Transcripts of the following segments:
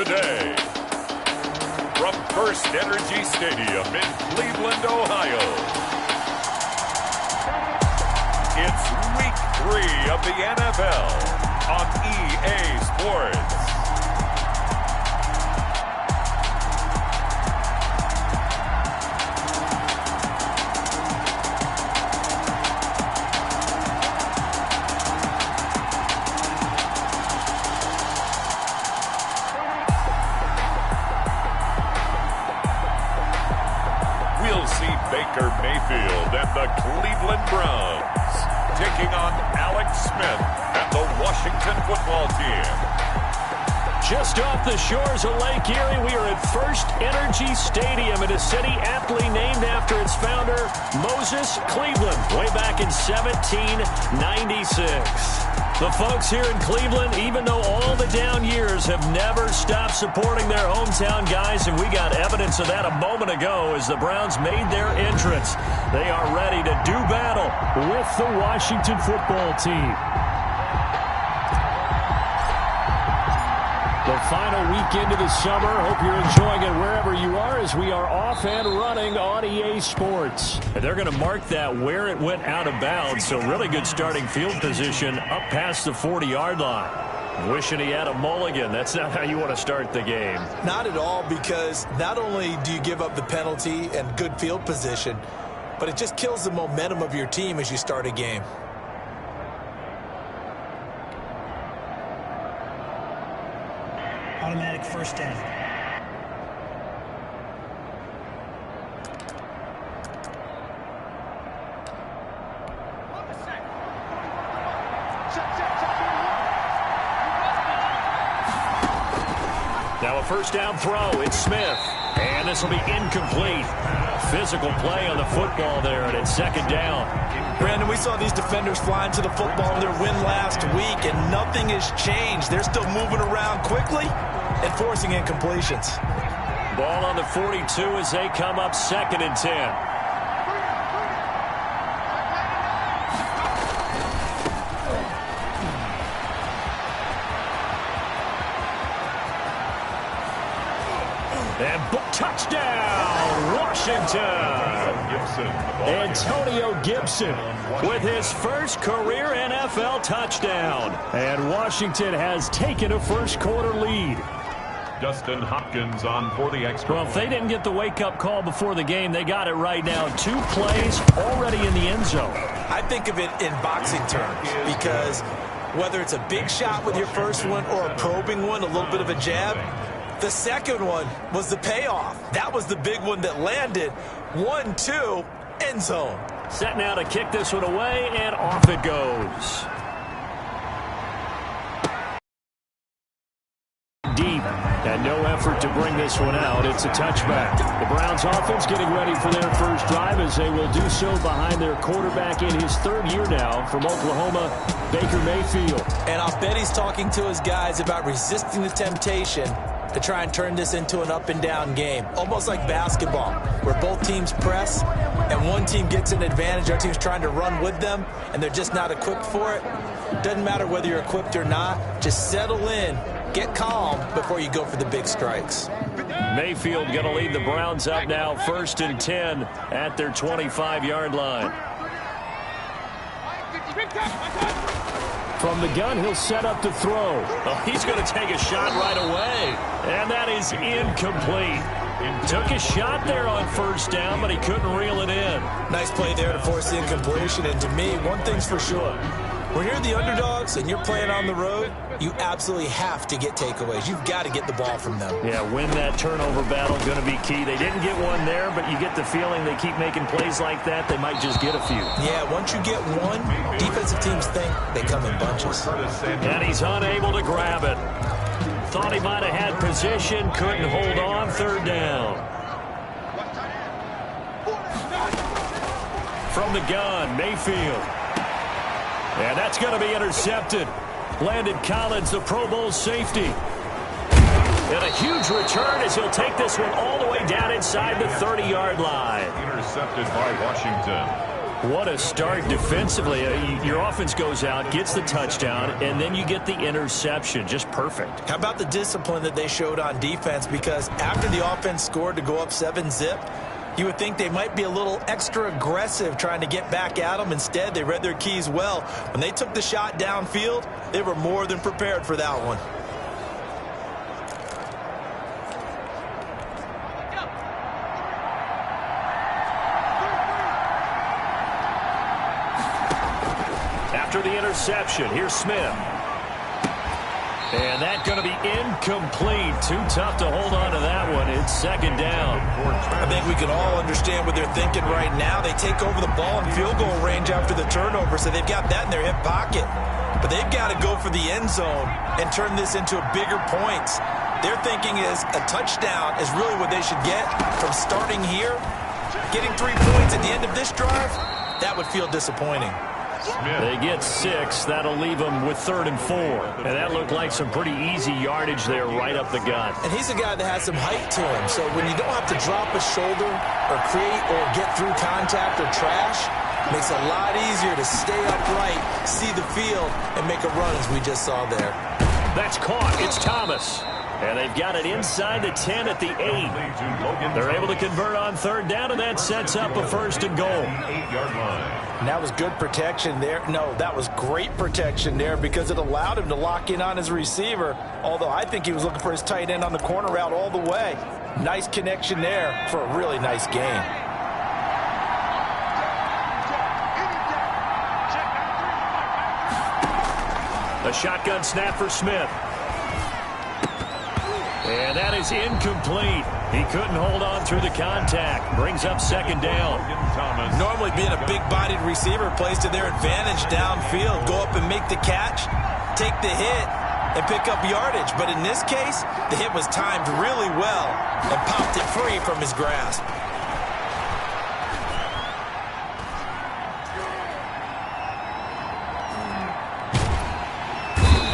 today. From First Energy Stadium in Cleveland, Ohio, it's Week 3 of the NFL on EA Sports. We'll see Baker Mayfield and the Cleveland Browns taking on Alex Smith and the Washington Football Team. Just off the shores of Lake Erie, we are at First Energy Stadium in a city aptly named after its founder, Moses Cleveland, way back in 1796. The folks here in Cleveland, even though all the down years, have never stopped supporting their hometown guys, and we got evidence of that a moment ago as the Browns made their entrance. They are ready to do battle with the Washington Football Team. The final weekend of the summer. Hope you're enjoying it wherever you are as we are off and running on EA Sports. And they're going to mark that where it went out of bounds. So really good starting field position up past the 40-yard line. Wishing he had a mulligan. That's not how you want to start the game. Not at all, because not only do you give up the penalty and good field position, but it just kills the momentum of your team as you start a game. Automatic first down. Now a first down throw. It's Smith. And this will be incomplete. Physical play on the football there, and it's second down. Brandon, we saw these defenders flying to the football in their win last week, and nothing has changed. They're still moving around quickly and forcing incompletions. Ball on the 42 as they come up 2nd and 10. And touchdown, Washington. Antonio Gibson with his first career NFL touchdown. And Washington has taken a first-quarter lead. Dustin Hopkins on for the extra. Well, if they didn't get the wake-up call before the game, they got it right now. 2 plays already in the end zone. I think of it in boxing terms, because whether it's a big shot with your first one or a probing one, a little bit of a jab, the second one was the payoff. That was the big one that landed. 1-2, end zone. Set now to kick this one away, and off it goes. Deep, and no effort to bring this one out. It's a touchback. The Browns offense getting ready for their first drive as they will do so behind their quarterback in his 3rd year now from Oklahoma, Baker Mayfield. And I'll bet he's talking to his guys about resisting the temptation to try and turn this into an up-and-down game, almost like basketball, where both teams press, and one team gets an advantage, our team's trying to run with them, and they're just not equipped for it. Doesn't matter whether you're equipped or not, just settle in, get calm before you go for the big strikes. Mayfield going to lead the Browns up now, 1st and 10 at their 25-yard line. From the gun, he'll set up to throw. Oh, he's going to take a shot right away. And that is incomplete. Took a shot there on first down, but he couldn't reel it in. Nice play there to force the incompletion. And to me, one thing's for sure. When you're the underdogs and you're playing on the road, you absolutely have to get takeaways. You've got to get the ball from them. Yeah, win that turnover battle, going to be key. They didn't get one there, but you get the feeling they keep making plays like that, they might just get a few. Yeah, once you get one, defensive teams think they come in bunches. And he's unable to grab it. Thought he might have had position, couldn't hold on, 3rd down. From the gun, Mayfield. And that's going to be intercepted. Landon Collins, the Pro Bowl safety. And a huge return as he'll take this one all the way down inside the 30-yard line. Intercepted by Washington. What a start defensively. Your offense goes out, gets the touchdown, and then you get the interception. Just perfect. How about the discipline that they showed on defense? Because after the offense scored to go up 7-zip, you would think they might be a little extra aggressive trying to get back at them. Instead, they read their keys well. When they took the shot downfield, they were more than prepared for that one. After the interception, here's Smith. And that's going to be incomplete. Too tough to hold on to that one. It's second down. I think we can all understand what they're thinking right now. They take over the ball in field goal range after the turnover, so they've got that in their hip pocket. But they've got to go for the end zone and turn this into a bigger points. Their thinking is a touchdown is really what they should get from starting here. Getting 3 points at the end of this drive, that would feel disappointing. They get 6. That'll leave them with 3rd and 4. And that looked like some pretty easy yardage there right up the gut. And he's a guy that has some height to him. So when you don't have to drop a shoulder or create or get through contact or trash, it makes it a lot easier to stay upright, see the field, and make a run as we just saw there. That's caught. It's Thomas. And they've got it inside the 10 at the 8. They're able to convert on 3rd down, and that sets up a 1st and goal. And that was good protection there. No, that was great protection there because it allowed him to lock in on his receiver, although I think he was looking for his tight end on the corner route all the way. Nice connection there for a really nice gain. A shotgun snap for Smith. And that is incomplete. He couldn't hold on through the contact. Brings up 2nd down. Normally being a big-bodied receiver plays to their advantage downfield. Go up and make the catch, take the hit, and pick up yardage. But in this case, the hit was timed really well and popped it free from his grasp.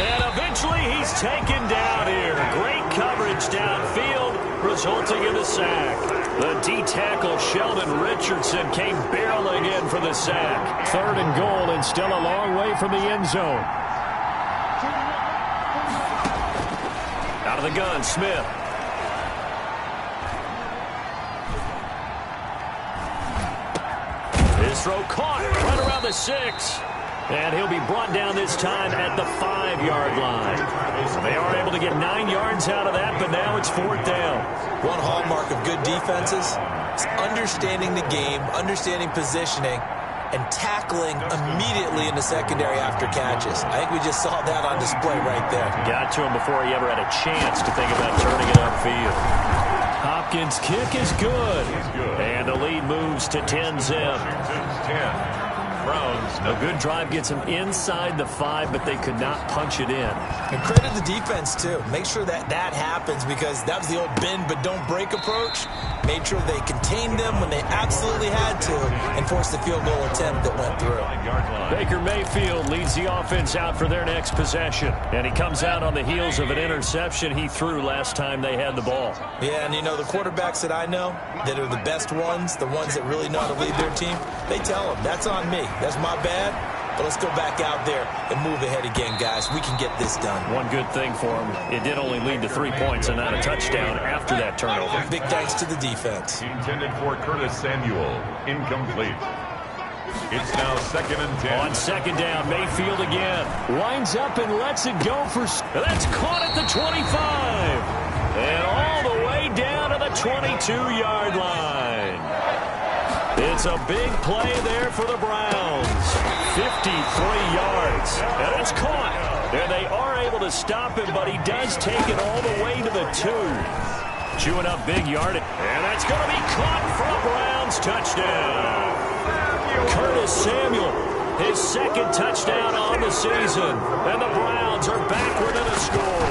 And eventually he's taken down here. Great coverage downfield, resulting in a sack. The D-tackle Sheldon Richardson came barreling in for the sack. 3rd and goal, and still a long way from the end zone. Out of the gun, Smith. His throw caught right around the 6. And he'll be brought down this time at the 5-yard line. They are able to get 9 yards out of that, but now it's 4th down. One hallmark of good defenses is understanding the game, understanding positioning, and tackling immediately in the secondary after catches. I think we just saw that on display right there. Got to him before he ever had a chance to think about turning it upfield. Hopkins' kick is good. And the lead moves to 10-zip. A good drive gets them inside the 5, but they could not punch it in. And credit the defense, too. Make sure that that happens because that was the old bend but don't break approach. Made sure they contained them when they absolutely had to and forced the field goal attempt that went through. Baker Mayfield leads the offense out for their next possession. And he comes out on the heels of an interception he threw last time they had the ball. Yeah, and you know, the quarterbacks that I know that are the best ones, the ones that really know how to lead their team, they tell them, that's on me. That's my bad. But let's go back out there and move ahead again, guys. We can get this done. One good thing for him, it did only lead to 3 points and not a touchdown after that turnover. Big thanks to the defense. Intended for Curtis Samuel. Incomplete. It's now 2nd and 10. On 2nd down, Mayfield again. Winds up and lets it go for... That's caught at the 25. And all the way down to the 22-yard line. It's a big play there for the Browns. 53 yards. And it's caught. And they are able to stop him, but he does take it all the way to the 2. Chewing up big yardage. And that's going to be caught for a Browns touchdown. Curtis Samuel, his 2nd touchdown on the season. And the Browns are back within a score.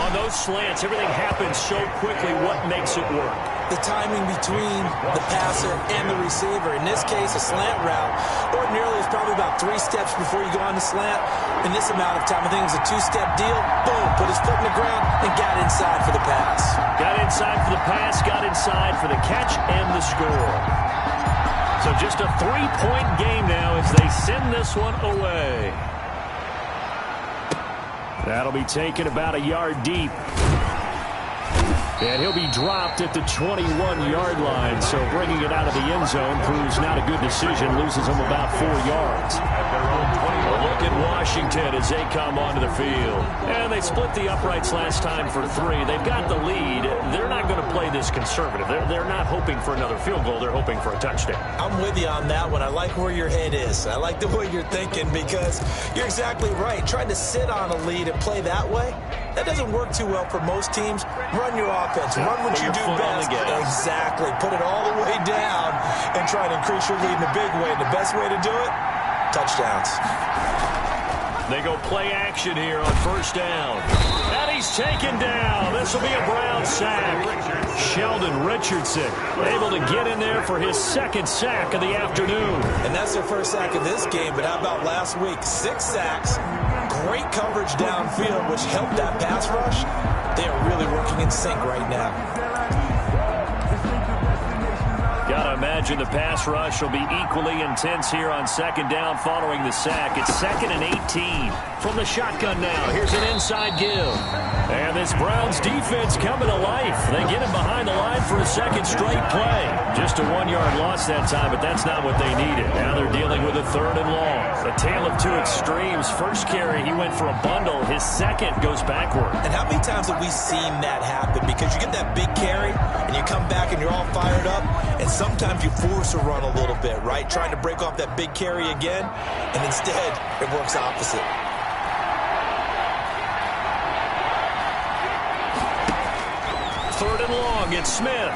On those slants, everything happens so quickly. What makes it work? The timing between the passer and the receiver. In this case, a slant route. Ordinarily, it's probably about 3 steps before you go on the slant. In this amount of time, I think it was a 2-step deal. Boom, put his foot in the ground and got inside for the pass. Got inside for the pass, got inside for the catch and the score. So just a 3-point game now as they send this one away. That'll be taken about a yard deep. And he'll be dropped at the 21-yard line. So bringing it out of the end zone proves not a good decision. Loses him about 4 yards. A look at Washington as they come onto the field. And they split the uprights last time for 3. They've got the lead. They're not going to play this conservative. They're not hoping for another field goal. They're hoping for a touchdown. I'm with you on that one. I like where your head is. I like the way you're thinking because you're exactly right. Trying to sit on a lead and play that way, that doesn't work too well for most teams. Run your offense. Run what you do best. Exactly. Put it all the way down and try to increase your lead in a big way. And the best way to do it, touchdowns. They go play action here on first down. And he's taken down. This will be a Brown sack. Sheldon Richardson able to get in there for his second sack of the afternoon. And that's their first sack of this game. But how about last week? 6 sacks. Great coverage downfield, which helped that pass rush. They are really working in sync right now. Gotta imagine the pass rush will be equally intense here on second down following the sack. It's 2nd and 18. From the shotgun now, here's an inside give. And this Browns defense coming to life. They get him behind the line for a second straight play. Just a 1-yard loss that time, but that's not what they needed. Now they're dealing with a 3rd and long. A tale of 2 extremes. First carry, he went for a bundle. His second goes backward. And how many times have we seen that happen? Because you get that big carry, and you come back and you're all fired up, and sometimes you force a run a little bit, right? Trying to break off that big carry again, and instead it works opposite. Third and long, it's Smith.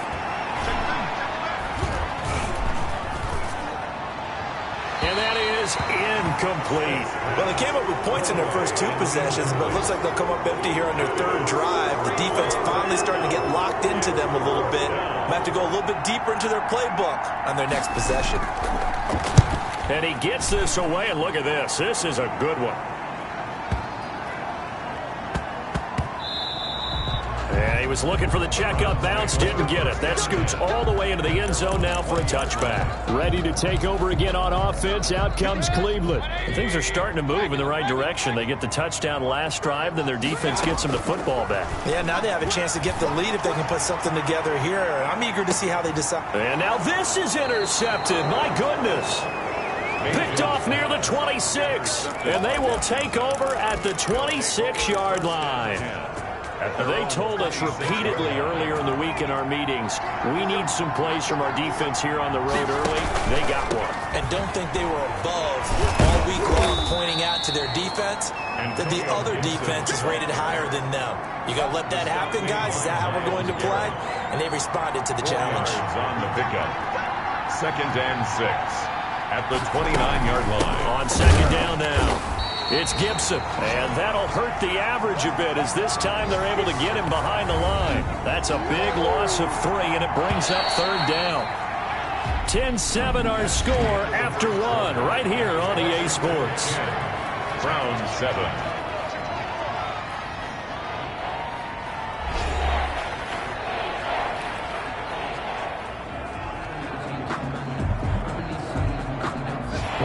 And that is incomplete. Well, they came up with points in their first 2 possessions, but it looks like they'll come up empty here on their 3rd drive. The defense finally starting to get locked into them a little bit. Might have to go a little bit deeper into their playbook on their next possession. And he gets this away, and look at this. This is a good one. And he was looking for the checkup bounce, didn't get it. That scoots all the way into the end zone now for a touchback. Ready to take over again on offense. Out comes Cleveland. Things are starting to move in the right direction. They get the touchdown last drive, then their defense gets them the football back. Yeah, now they have a chance to get the lead if they can put something together here. I'm eager to see how they decide. And now this is intercepted. My goodness. Picked off near the 26. And they will take over at the 26-yard line. They told us repeatedly earlier in the week in our meetings, we need some plays from our defense here on the road early. They got one. And don't think they were above all week long pointing out to their defense that the other defense is rated higher than them. You got to let that happen, guys. Is that how we're going to play? And they responded to the challenge. On the pickup. 2nd and 6 at the 29-yard line. On second down now. It's Gibson, and that'll hurt the average a bit as this time they're able to get him behind the line. That's a big loss of 3, and it brings up 3rd down. 10-7 our score after 1 right here on EA Sports. Browns 7.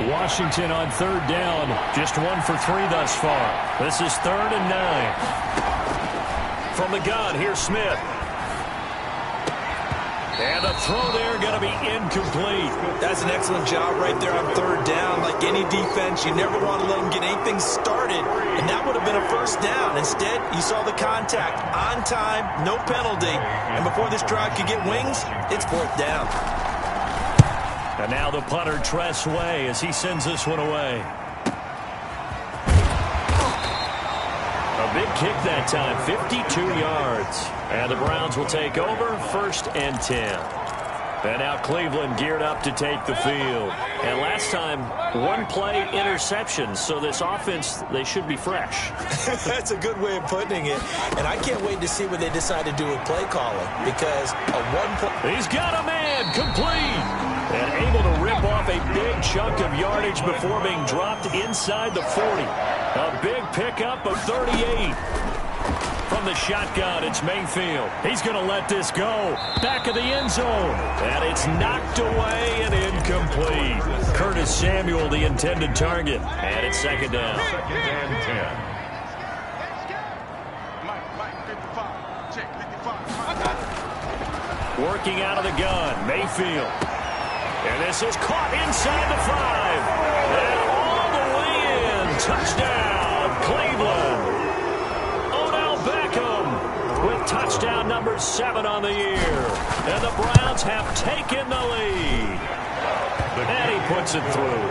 Washington on 3rd down. Just 1 for 3 thus far. This is 3rd and 9. From the gun, here's Smith. And the throw there going to be incomplete. That's an excellent job right there on 3rd down. Like any defense, you never want to let them get anything started. And that would have been a 1st down. Instead, you saw the contact. On time, no penalty. And before this drive could get wings, it's 4th down. And now the punter, Tress Way, as he sends this one away. A big kick that time, 52 yards. And the Browns will take over, 1st and 10. And now Cleveland geared up to take the field. And last time, 1-play interception. So this offense, they should be fresh. That's a good way of putting it. And I can't wait to see what they decide to do with play calling. Because a 1-play... He's got a man, complete. And able to rip off a big chunk of yardage before being dropped inside the 40. A big pickup of 38. From the shotgun, it's Mayfield. He's going to let this go. Back of the end zone. And it's knocked away and incomplete. Curtis Samuel, the intended target. And it's second down. Second and 10. Working out of the gun, Mayfield. And this is caught inside the 5. And all the way in. Touchdown, Cleveland. With touchdown number 7 on the year. And the Browns have taken the lead. And he puts it through.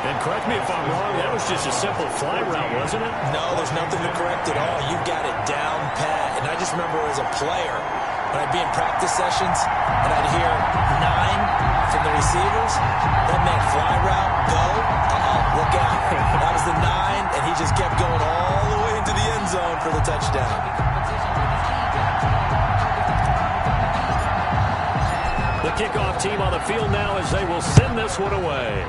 And correct me if I'm wrong, that was just a simple fly route, wasn't it? No, there's nothing to correct at all. You got it down pat. And I just remember as a player, when I'd be in practice sessions, and I'd hear 9 from the receivers, that meant fly route, go, look out. That was the 9, and he just kept going all the way into the end zone for the touchdown. The kickoff team on the field now as they will send this one away.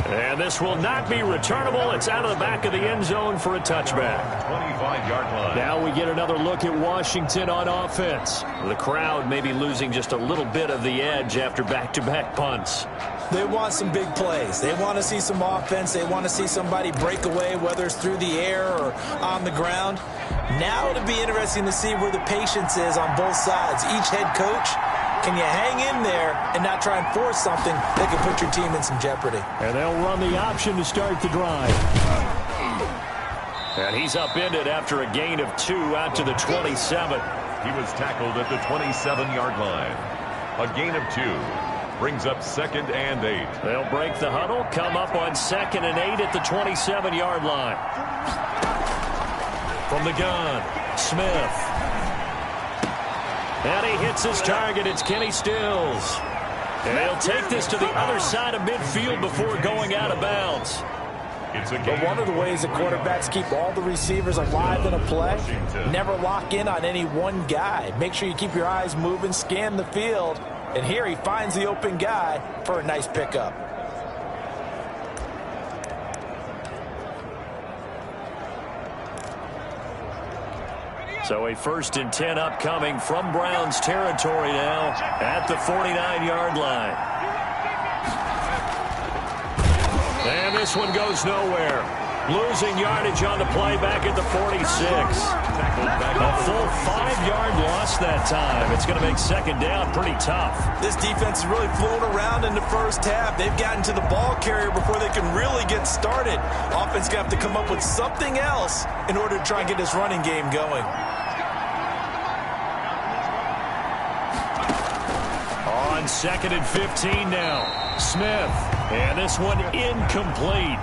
And this will not be returnable. It's out of the back of the end zone for a touchback. 25-yard line. Now we get another look at Washington on offense. The crowd may be losing just a little bit of the edge after back-to-back punts. They want some big plays. They want to see some offense. They want to see somebody break away, whether it's through the air or on the ground. Now it'll be interesting to see where the patience is on both sides. Each head coach, can you hang in there and not try and force something that can put your team in some jeopardy? And they'll run the option to start the drive. And he's upended after a gain of 2 out to the 27. He was tackled at the 27-yard line. A gain of 2. Brings up 2nd and 8. They'll break the huddle, come up on 2nd and 8 at the 27-yard line. From the gun, Smith. And he hits his target. It's Kenny Stills. And he'll take this to the other side of midfield before going out of bounds. But one of the ways that quarterbacks keep all the receivers alive in a play, never lock in on any one guy. Make sure you keep your eyes moving, scan the field. And here he finds the open guy for a nice pickup. So a 1st and 10 upcoming from Browns territory now at the 49-yard line. And this one goes nowhere. Losing yardage on the play back at the 46. A full 5-yard loss that time. It's going to make 2nd down pretty tough. This defense is really flown around in the first half. They've gotten to the ball carrier before they can really get started. Offense going to have to come up with something else in order to try and get this running game going. On 2nd and 15 now. Smith. And this one incomplete.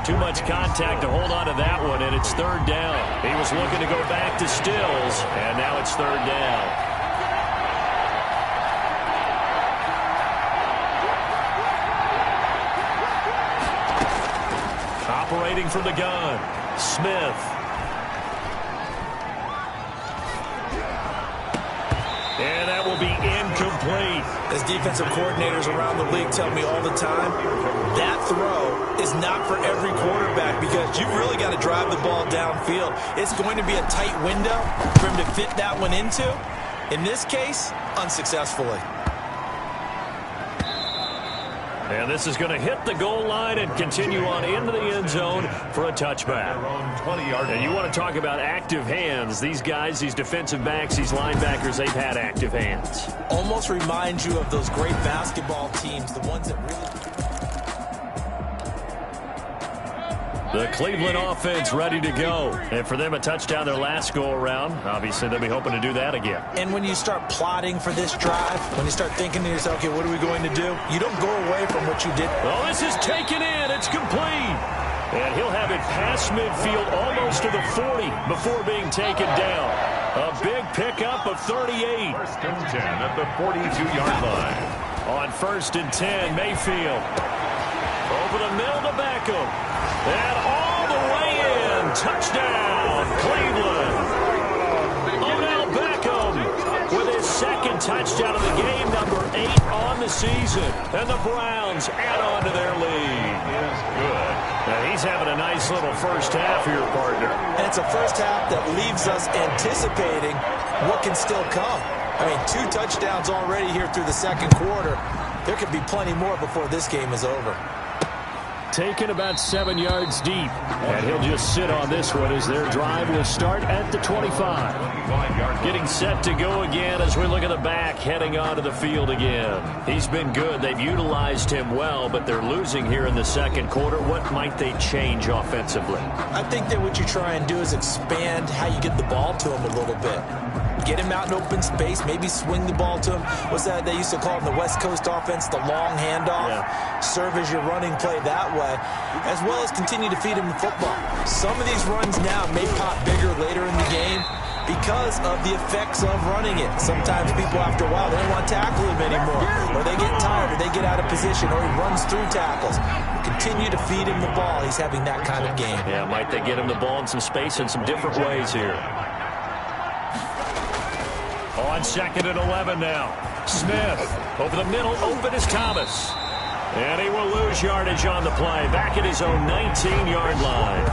Too much contact to hold on to that one, and it's 3rd down. He was looking to go back to Stills, and now it's 3rd down. Operating from the gun, Smith. And that will be incomplete. As defensive coordinators around the league tell me all the time, that throw is not for every quarterback because you've really got to drive the ball downfield. It's going to be a tight window for him to fit that one into. In this case, unsuccessfully. And this is going to hit the goal line and continue on into the end zone for a touchback. And you want to talk about active hands. These guys, these defensive backs, these linebackers, they've had active hands. Almost reminds you of those great basketball teams, the ones that really... The Cleveland offense ready to go. And for them, a touchdown their last go-around. Obviously, they'll be hoping to do that again. And when you start plotting for this drive, when you start thinking to yourself, okay, what are we going to do? You don't go away from what you did. Oh, this is taken in. It's complete. And he'll have it past midfield almost to the 40 before being taken down. A big pickup of 38. 1st and 10 at the 42-yard line. On 1st and 10, Mayfield. Over the middle to Beckham. And all the way in. Touchdown, Cleveland. Odell Beckham with his 2nd touchdown of the game, number 8 on the season. And the Browns add on to their lead. Good. Now he's having a nice little first half here, partner. And it's a first half that leaves us anticipating what can still come. I mean, 2 touchdowns already here through the second quarter. There could be plenty more before this game is over. Taken about 7 yards deep. And he'll just sit on this one as their drive will start at the 25. Getting set to go again as we look at the back, heading onto the field again. He's been good. They've utilized him well, but they're losing here in the second quarter. What might they change offensively? I think that what you try and do is expand how you get the ball to him a little bit. Get him out in open space, maybe swing the ball to him. What's that they used to call in the West Coast offense, the long handoff? Yeah. Serve as your running play that way, as well as continue to feed him the football. Some of these runs now may pop bigger later in the game because of the effects of running it. Sometimes people, after a while, they don't want to tackle him anymore, or they get tired, or they get out of position, or he runs through tackles. Continue to feed him the ball. He's having that kind of game. Yeah, might they get him the ball in some space in some different ways here. On 2nd and 11 now. Smith over the middle, open is Thomas. And he will lose yardage on the play. Back at his own 19-yard line.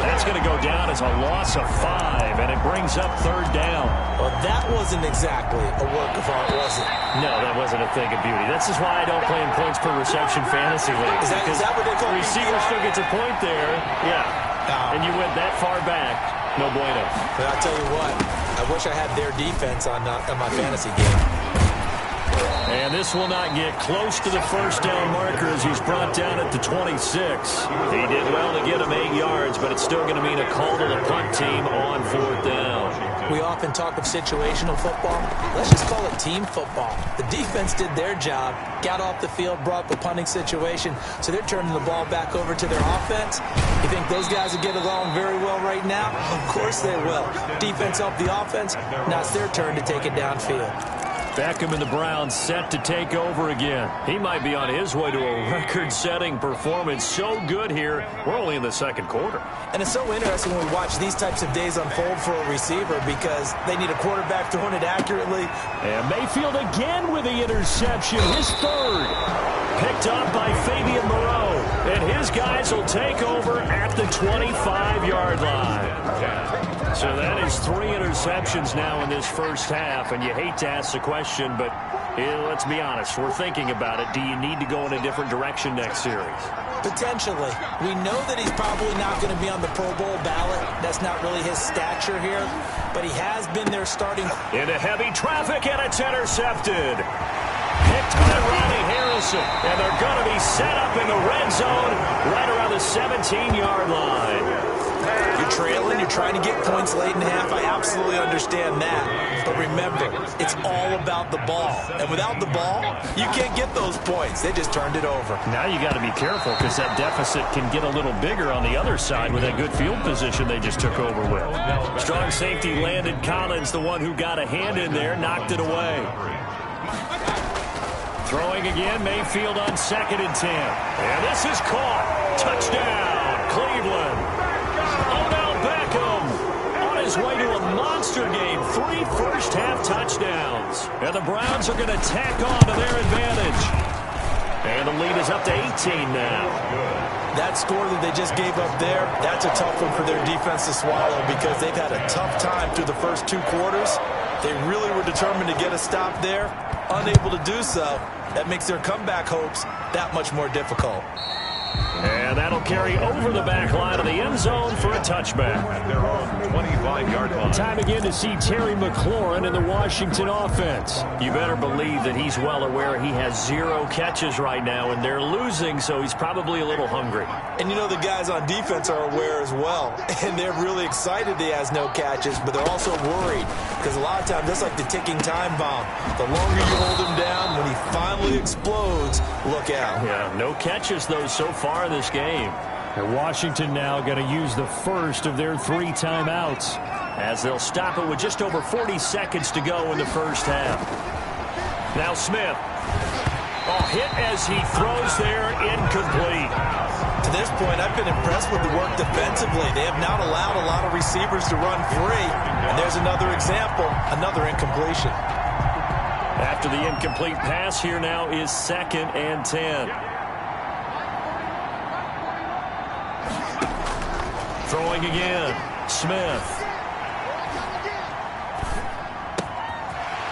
That's going to go down as a loss of 5, and it brings up 3rd down. Well, that wasn't exactly a work of art, was it? No, that wasn't a thing of beauty. This is why I don't play in points per reception fantasy league. Is that what they call it? The receiver still gets a point there. Yeah. And you went that far back. No bueno. But I'll tell you what. I wish I had their defense on my fantasy game. And this will not get close to the first down marker as he's brought down at the 26. He did well to get him 8 yards, but it's still going to mean a call to the punt team on 4th down. We often talk of situational football. Let's just call it team football. The defense did their job, got off the field, brought the punting situation, so they're turning the ball back over to their offense. You think those guys will get along very well right now? Of course they will. Defense helped the offense. Now it's their turn to take it downfield. Beckham and the Browns set to take over again. He might be on his way to a record-setting performance. So good here. We're only in the second quarter. And it's so interesting when we watch these types of days unfold for a receiver because they need a quarterback throwing it accurately. And Mayfield again with the interception. His 3rd. Picked up by Fabian Moreau. And his guys will take over at the 25-yard line. So that is 3 interceptions now in this first half, and you hate to ask the question, but let's be honest, we're thinking about it. Do you need to go in a different direction next series? Potentially. We know that he's probably not going to be on the Pro Bowl ballot. That's not really his stature here, but he has been their starting. Into heavy traffic, and it's intercepted. Picked by Ronnie Harrison, and they're going to be set up in the red zone right around the 17-yard line. You're trailing, you're trying to get points late in half. I absolutely understand that. But remember, it's all about the ball. And without the ball, you can't get those points. They just turned it over. Now you got to be careful because that deficit can get a little bigger on the other side with that good field position they just took over with. Strong safety Landon Collins, the one who got a hand in there, knocked it away. Throwing again, Mayfield on 2nd and 10. And this is caught. Touchdown, Cleveland. Odell Beckham on his way to a monster game. 3 first-half touchdowns. And the Browns are going to tack on to their advantage. And the lead is up to 18 now. That score that they just gave up there, that's a tough one for their defense to swallow because they've had a tough time through the first 2 quarters. They really were determined to get a stop there. Unable to do so. That makes their comeback hopes that much more difficult. And that'll carry over the back line of the end zone for a touchback. They're on 25-yard line. Time again to see Terry McLaurin in the Washington offense. You better believe that he's well aware he has 0 catches right now, and they're losing, so he's probably a little hungry. And you know the guys on defense are aware as well, and they're really excited he has no catches, but they're also worried because a lot of times that's like the ticking time bomb. The longer you hold him down, when he finally explodes, look out. Yeah, no catches, though, so far in this game. And Washington now going to use the first of their 3 timeouts as they'll stop it with just over 40 seconds to go in the first half. Now Smith. Hit as he throws there, incomplete. To this point, I've been impressed with the work defensively. They have not allowed a lot of receivers to run free. And there's another example, another incompletion. After the incomplete pass, here now is 2nd and 10. Throwing again, Smith.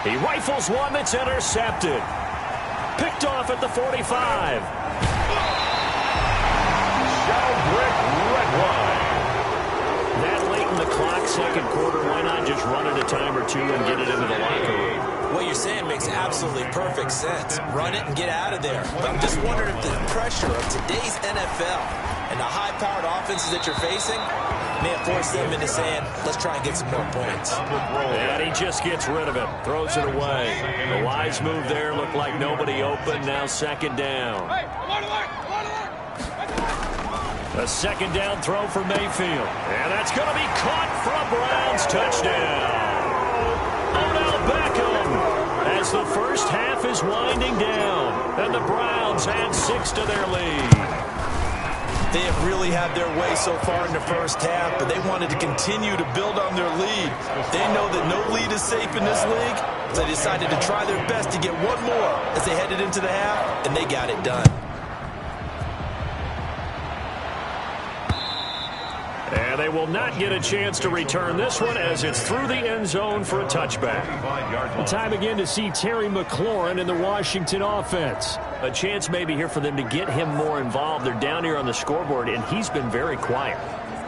He rifles one that's intercepted. Picked off at the 45. Shelbrick Redwine. That late in the clock, 2nd quarter, why not just run it a time or two and get it into the locker room? What you're saying makes absolutely perfect sense. Run it and get out of there. But I'm just wondering if the pressure of today's NFL and the high-powered offenses that you're facing may have forced them into saying, let's try and get some more points. And he just gets rid of it, throws it away. The wise move there, looked like nobody open, now 2nd down. A 2nd down throw for Mayfield. And that's going to be caught for a Browns touchdown. Odell Beckham as the first half is winding down. And the Browns add 6 to their lead. They have really had their way so far in the first half, but they wanted to continue to build on their lead. They know that no lead is safe in this league, so they decided to try their best to get one more as they headed into the half, and they got it done. And they will not get a chance to return this one as it's through the end zone for a touchback. Time again to see Terry McLaurin in the Washington offense. A chance maybe here for them to get him more involved. They're down here on the scoreboard, and he's been very quiet.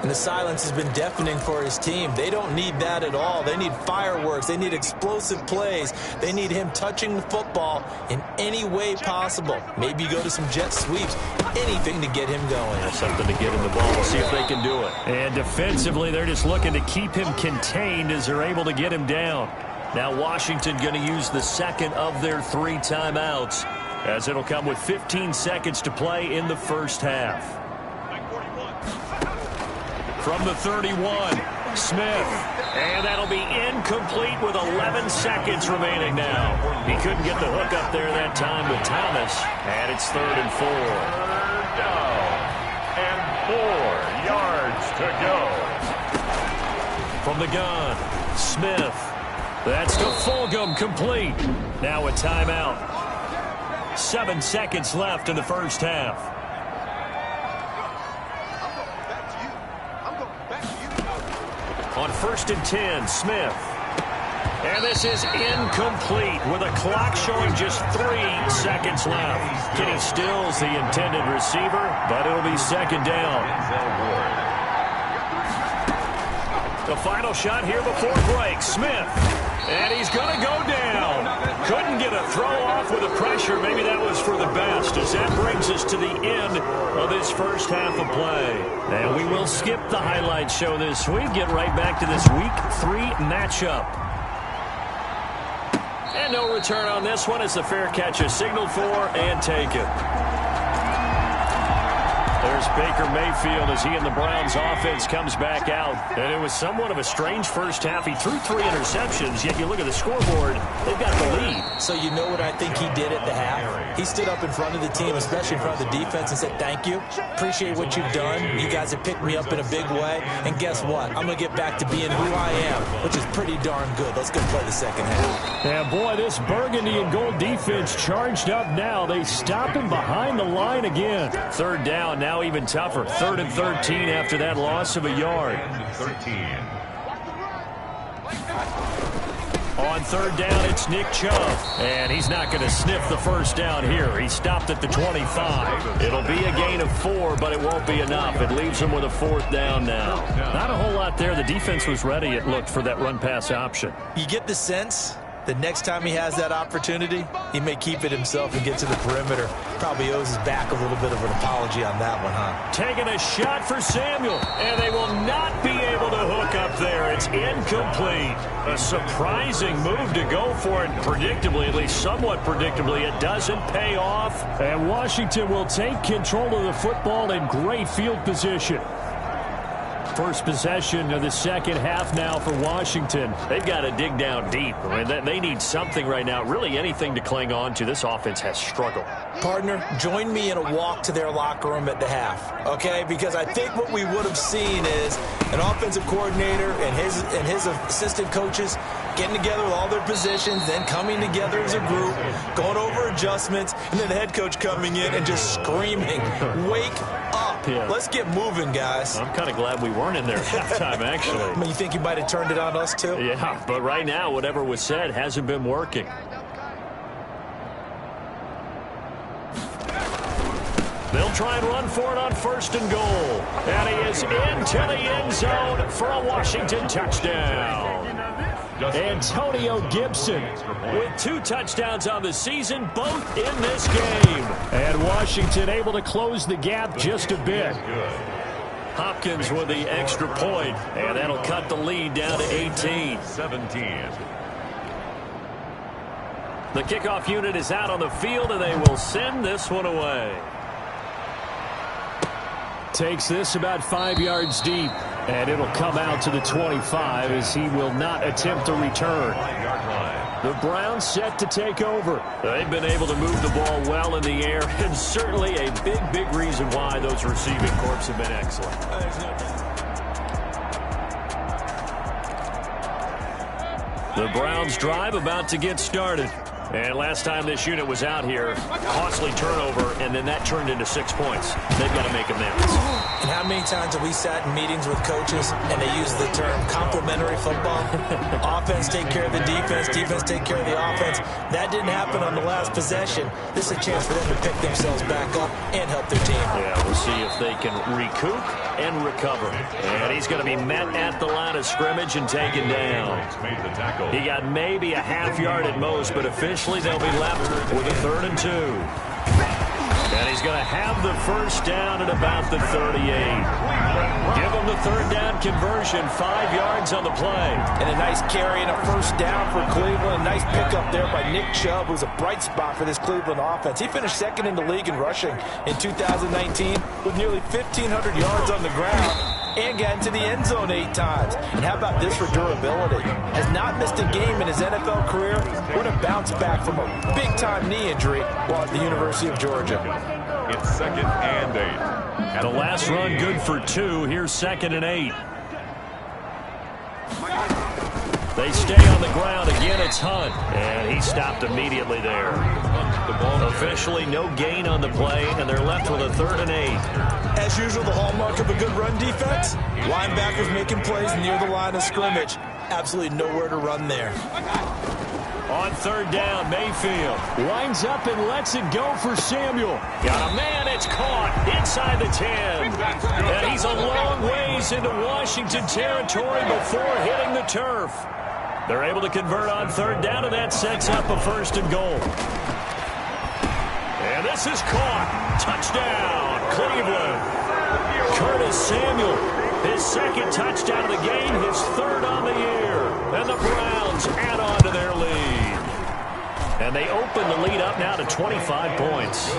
And the silence has been deafening for his team. They don't need that at all. They need fireworks. They need explosive plays. They need him touching the football in any way possible. Maybe go to some jet sweeps. Anything to get him going. That's something to get him the ball. We'll see if they can do it. And defensively, they're just looking to keep him contained as they're able to get him down. Now Washington going to use the 2nd of their 3 timeouts, as it'll come with 15 seconds to play in the first half. From the 31, Smith. And that'll be incomplete with 11 seconds remaining now. He couldn't get the hook up there that time with Thomas. And it's 3rd and 4. 3rd down and 4 yards to go. From the gun, Smith. That's to Fulgham, complete. Now a timeout. 7 seconds left in the first half. On 1st and 10, Smith. And this is incomplete with a clock showing just 3 seconds left. Kenny Stills the intended receiver, but it'll be 2nd down. The final shot here before break, Smith. And he's going to go down. Couldn't get a throw off with the pressure. Maybe that was for the best, as that brings us to the end of this first half of play. And we will skip the highlight show this week. Get right back to this Week 3 matchup. And no return on this one as the fair catch is signaled for and taken. There's Baker Mayfield as he and the Browns offense comes back out. And it was somewhat of a strange first half. He threw 3 interceptions, yet you look at the scoreboard, they've got the lead. So you know what I think he did at the half? He stood up in front of the team, especially in front of the defense, and said, thank you. Appreciate what you've done. You guys have picked me up in a big way. And guess what? I'm going to get back to being who I am, which is pretty darn good. Let's go play the second half. And boy, this burgundy and gold defense charged up now. They stop him behind the line again. 3rd down, now even tougher. 3rd and 13 after that loss of a yard. 13. On 3rd down, it's Nick Chubb. And he's not going to sniff the first down here. He stopped at the 25. It'll be a gain of 4, but it won't be enough. It leaves him with a 4th down now. Not a whole lot there. The defense was ready, it looked, for that run-pass option. You get the sense the next time he has that opportunity, he may keep it himself and get to the perimeter. Probably owes his back a little bit of an apology on that one, huh? Taking a shot for Samuel, and they will not be able to hook up there. It's incomplete. A surprising move to go for it. Predictably, at least somewhat predictably, it doesn't pay off. And Washington will take control of the football in great field position. first possession of the second half now for Washington. They've got to dig down deep. I mean, they need something right now, really anything to cling on to. This offense has struggled. Partner, join me in a walk to their locker room at the half, okay? Because I think what we would have seen is an offensive coordinator and his assistant coaches getting together with all their positions, then coming together as a group, going over adjustments, and then the head coach coming in and just screaming, "Wake up. Yeah. Let's get moving, guys." I'm kind of glad we weren't in there at halftime, actually. I mean, you think you might have turned it on us, too? Yeah, but right now, whatever was said hasn't been working. They'll try and run for it on 1st and goal. And he is into the end zone for a Washington touchdown. Antonio Gibson with 2 touchdowns on the season, both in this game. And Washington able to close the gap just a bit. Hopkins with the extra point, and that'll cut the lead down to 18. 17. The kickoff unit is out on the field, and they will send this one away. Takes this about 5 yards deep, and it'll come out to the 25 as he will not attempt to return. The Browns set to take over. They've been able to move the ball well in the air, and certainly a big reason why those receiving corps have been excellent. The Browns drive about to get started. And last time this unit was out here, costly turnover, and then that turned into 6 points. They've got to make amends. And how many times have we sat in meetings with coaches and they use the term complementary football? Offense take care of the defense, defense take care of the offense. That didn't happen on the last possession. This is a chance for them to pick themselves back up and help their team. Yeah, we'll see if they can recoup and recover. And he's going to be met at the line of scrimmage and taken down. He got maybe a half yard at most, but officially they'll be left with a 3rd and 2. And he's going to have the first down at about the 38. Give him the 3rd down conversion, 5 yards on the play. And a nice carry and a first down for Cleveland. Nice pickup there by Nick Chubb, who's a bright spot for this Cleveland offense. He finished 2nd in the league in rushing in 2019 with nearly 1,500 yards on the ground and got into the end zone 8 times. And how about this for durability? Has not missed a game in his NFL career. Would have bounced back from a big-time knee injury while at the University of Georgia. It's 2nd and 8. The last run good for 2. Here's 2nd and 8. They stay on the ground. Again, it's Hunt. And he stopped immediately there. Officially no gain on the play, and they're left with a 3rd and 8. As usual, the hallmark of a good run defense. Linebackers making plays near the line of scrimmage. Absolutely nowhere to run there. On 3rd down, Mayfield lines up and lets it go for Samuel. Got a man, it's caught inside the 10. And he's a long ways into Washington territory before hitting the turf. They're able to convert on 3rd down, and that sets up a 1st and goal. And this is caught. Touchdown, Cleveland. Curtis Samuel, his 2nd touchdown of the game, his 3rd on the year. And the Browns add on to their lead. And they open the lead up now to 25 points.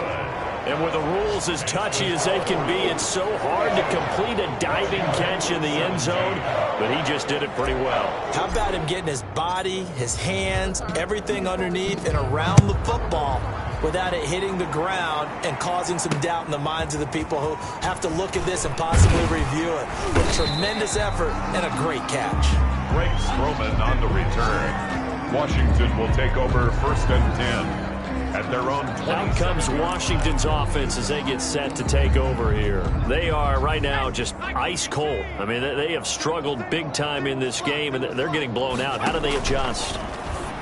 And with the rules as touchy as they can be, it's so hard to complete a diving catch in the end zone, but he just did it pretty well. How about him getting his body, his hands, everything underneath and around the football without it hitting the ground and causing some doubt in the minds of the people who have to look at this and possibly review it. With tremendous effort and a great catch. Greg Stroman on the return. Washington will take over 1st and 10. At their own 20. Out comes Washington's offense as they get set to take over here. They are right now just ice cold. I mean, they have struggled big time in this game, and they're getting blown out. How do they adjust?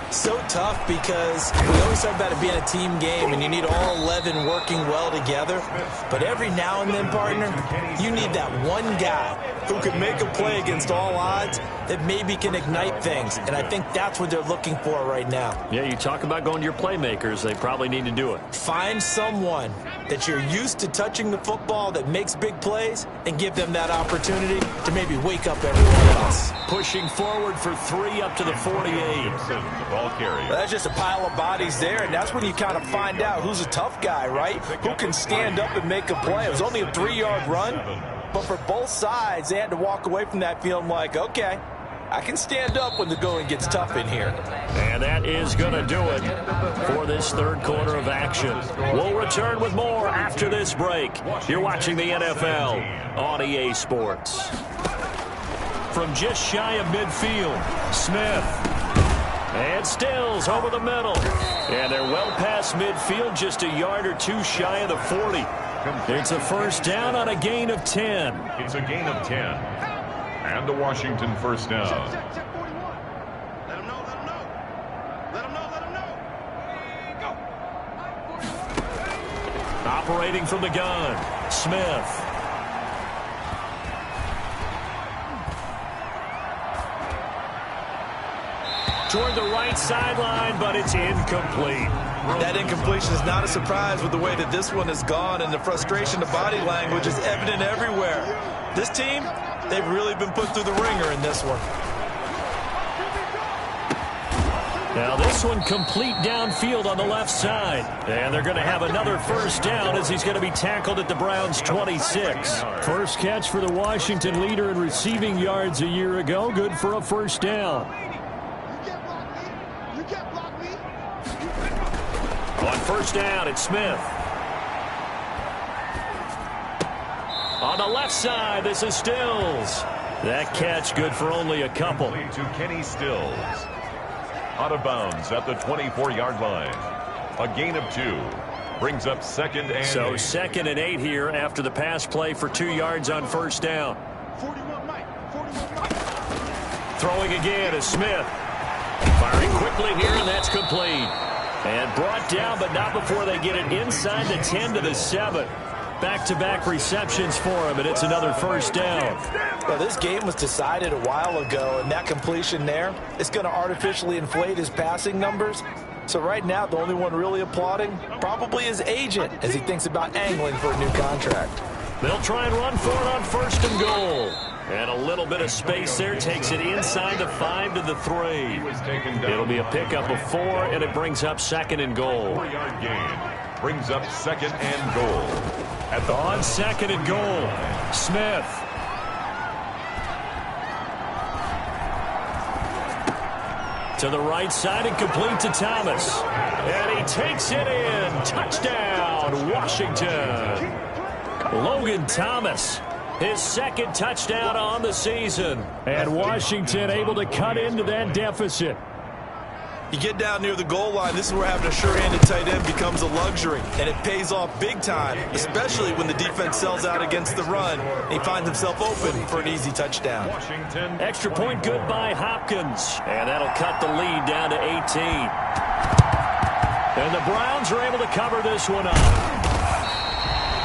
So tough because we always talk about it being a team game and you need all 11 working well together. But every now and then, partner, you need that one guy who can make a play against all odds that maybe can ignite things. And I think that's what they're looking for right now. Yeah, you talk about going to your playmakers. They probably need to do it. Find someone that you're used to touching the football that makes big plays and give them that opportunity to maybe wake up everyone else. Pushing forward for 3 up to the 48. That's just a pile of bodies there, and that's when you kind of find out who's a tough guy, right? Who can stand up and make a play. It was only a 3-yard run, But for both sides, they had to walk away from that feeling like, okay, I can stand up when the going gets tough in here. And that is going to do it for this third quarter of action. We'll return with more after this break. You're watching the NFL on EA Sports. From just shy of midfield, Smith. And Stills over the middle. And they're well past midfield, just a yard or two shy of the 40. It's a first down on a gain of 10. It's a gain of 10. And a Washington first down. Let him know. Go. Operating from the gun, Smith. Toward the right sideline, but it's incomplete. That incompletion is not a surprise with the way that this one has gone, and the frustration, the body language is evident everywhere. This team, they've really been put through the ringer in this one. Now this one complete downfield on the left side. And they're going to have another first down as he's going to be tackled at the Browns' 26. First catch for the Washington leader in receiving yards a year ago. Good for a first down. On first down, it's Smith. On the left side, this is Stills. That catch good for only a couple. To Kenny Stills. Out of bounds at the 24-yard line. A gain of 2. Brings up second and 8. So second and 8 here after the pass play for 2 yards on first down. 41 Mike. Throwing again is Smith. Firing quickly here, and that's complete. And brought down, but not before they get it inside the 10 to the 7. Back-to-back receptions for him, and it's another first down. Well, this game was decided a while ago, and that completion there is going to artificially inflate his passing numbers. So right now, the only one really applauding probably his agent as he thinks about angling for a new contract. They'll try and run for it on first and goal. And a little bit of space there takes it inside the 5 to the 3. It'll be a pickup of 4, and it brings up second and goal. 4-yard gain. Brings up second and goal. On second and goal, Smith. To the right side and complete to Thomas. And he takes it in. Touchdown, Washington. Logan Thomas. His second touchdown on the season. And Washington able to cut into that deficit. You get down near the goal line, this is where having a sure-handed tight end becomes a luxury, and it pays off big time, especially when the defense sells out against the run. He finds himself open for an easy touchdown. Washington. Extra point good by Hopkins. And that'll cut the lead down to 18. And the Browns are able to cover this one up.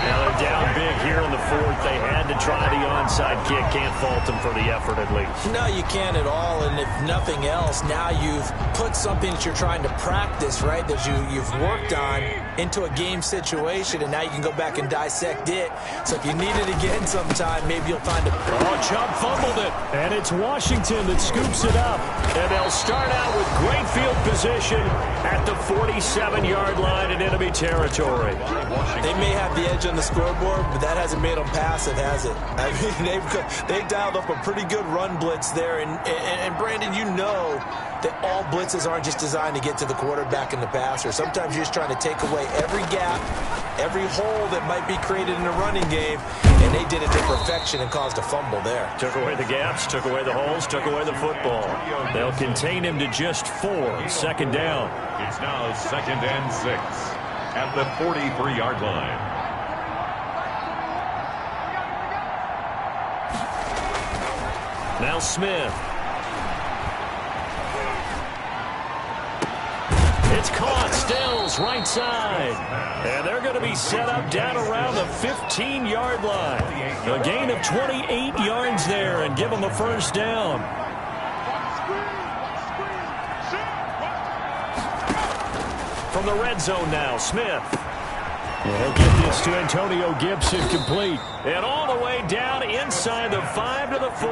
Now they're down big here in the 4th. They had to try the onside kick. Can't fault them for the effort at least. No, you can't at all. And if nothing else, now you've put something that you're trying to practice, right, that you've worked on into a game situation, and now you can go back and dissect it. So if you need it again sometime, maybe you'll find a... Oh, Chubb fumbled it. And it's Washington that scoops it up. And they'll start out with great field position at the 47-yard line in enemy territory. They may have the edge on the scoreboard, but that hasn't made them passive, has it? I mean, they've dialed up a pretty good run blitz there. And Brandon, you know that all blitzes aren't just designed to get to the quarterback and the passer. Sometimes you're just trying to take away every gap, every hole that might be created in a running game, and they did it to perfection and caused a fumble there. Took away the gaps, took away the holes, took away the football. They'll contain him to just 4. Second down. It's now second and 6 at the 43-yard line. Now Smith. It's caught. Stills right side. And they're going to be set up down around the 15-yard line. A gain of 28 yards there and give them a first down. From the red zone now, Smith. He'll get this to Antonio Gibson complete. And all the way down inside the 5 to the 4.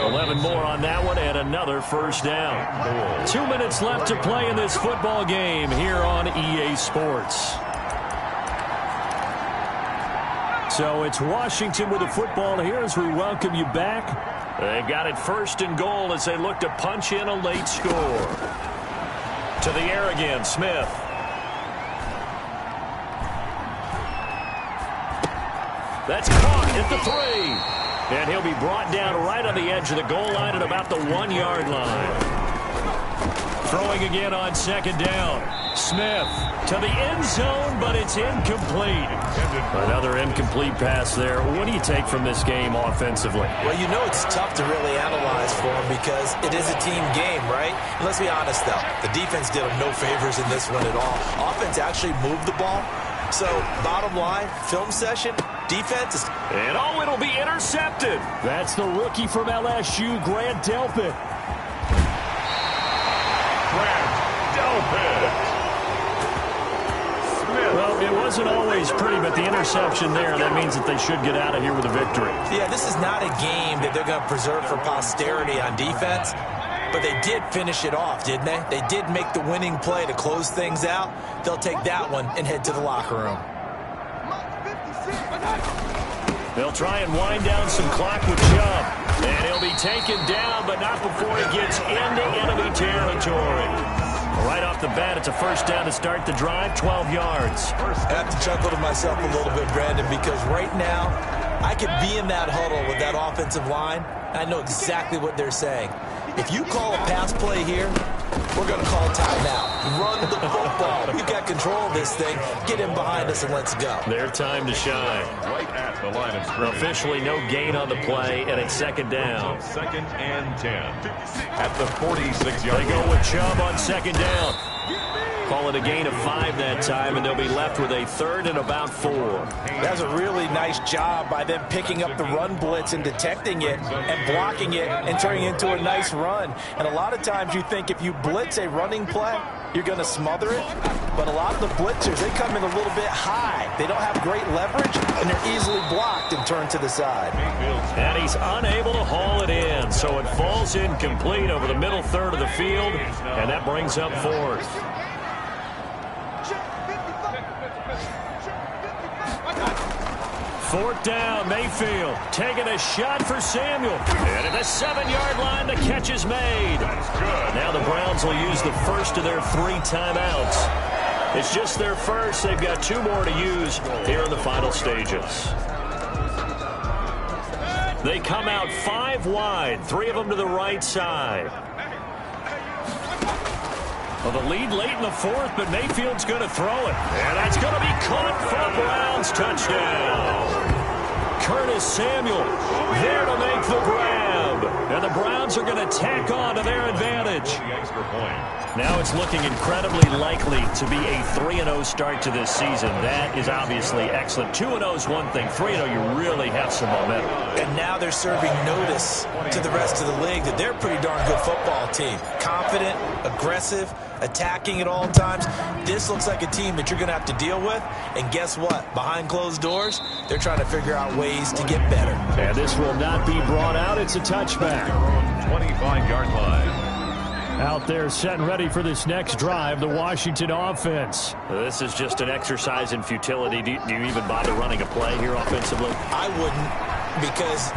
11 more on that one and another first down. 2 minutes left to play in this football game here on EA Sports. So it's Washington with the football here as we welcome you back. They've got it 1st and goal as they look to punch in a late score. To the air again, Smith. That's caught at the 3. And he'll be brought down right on the edge of the goal line at about the 1-yard line. Throwing again on 2nd down. Smith to the end zone, but it's incomplete. Another incomplete pass there. What do you take from this game offensively? Well, you know it's tough to really analyze for them because it is a team game, right? And let's be honest, though. The defense did them no favors in this one at all. Offense actually moved the ball. So, bottom line, film session, defense is... And it'll be intercepted. That's the rookie from LSU, Grant Delpit. Well, it wasn't always pretty, but the interception there, that means that they should get out of here with a victory. Yeah, this is not a game that they're going to preserve for posterity on defense, but they did finish it off, didn't they? They did make the winning play to close things out. They'll take that one and head to the locker room. They'll try and wind down some clock with Chubb. And he'll be taken down, but not before he gets into enemy territory. Right off the bat, it's a 1st down to start the drive, 12 yards. I have to chuckle to myself a little bit, Brandon, because right now, I could be in that huddle with that offensive line. I know exactly what they're saying. If you call a pass play here, we're going to call timeout. Run the football. We've got control of this thing. Get in behind us and let's go. Their time to shine. Right at the line of scrimmage. Officially no gain on the play, and it's 2nd down. 2nd and 10. At the 46-yard line. They go with Chubb on 2nd down. Call it a gain of 5 that time, and they'll be left with a 3rd and about 4. That's a really nice job by them picking up the run blitz and detecting it and blocking it and turning it into a nice run. And a lot of times you think if you blitz a running play, you're going to smother it. But a lot of the blitzers, they come in a little bit high. They don't have great leverage, and they're easily blocked and turned to the side. And he's unable to haul it in, so it falls incomplete over the middle 3rd of the field, and that brings up 4th. 4th down, Mayfield taking a shot for Samuel. And at the 7-yard line, the catch is made. That's good. Now the Browns will use the 1st of their 3 timeouts. It's just their 1st. They've got 2 more to use here in the final stages. They come out 5 wide, 3 of them to the right side. Well, the lead late in the 4th, but Mayfield's going to throw it. And that's going to be caught for Browns touchdown. Curtis Samuel there to make the grab. And the Browns are going to tack on to their advantage. Now it's looking incredibly likely to be a 3-0 start to this season. That is obviously excellent. 2-0 is one thing. 3-0, you really have some momentum. And now they're serving notice to the rest of the league that they're a pretty darn good football team. Confident, aggressive, attacking at all times. This looks like a team that you're going to have to deal with. And guess what? Behind closed doors, they're trying to figure out ways to get better. And this will not be brought out. It's a touchback. 25-yard line. Out there set and ready for this next drive, the Washington offense. This is just an exercise in futility. Do you even bother running a play here offensively? I wouldn't, because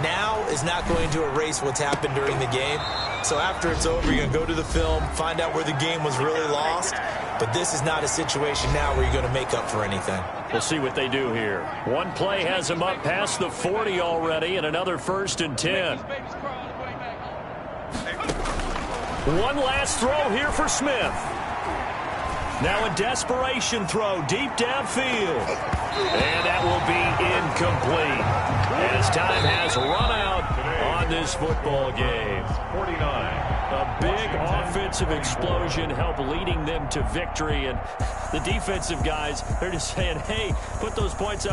now is not going to erase what's happened during the game. So after it's over, you're going to go to the film, find out where the game was really lost. But this is not a situation now where you're going to make up for anything. We'll see what they do here. One play has them up past the 40 already, and another 1st and 10. One last throw here for Smith. Now a desperation throw deep downfield. And that will be incomplete. As time has run out on this football game. 49. A big offensive explosion helped leading them to victory. And the defensive guys, they're just saying, hey, put those points up.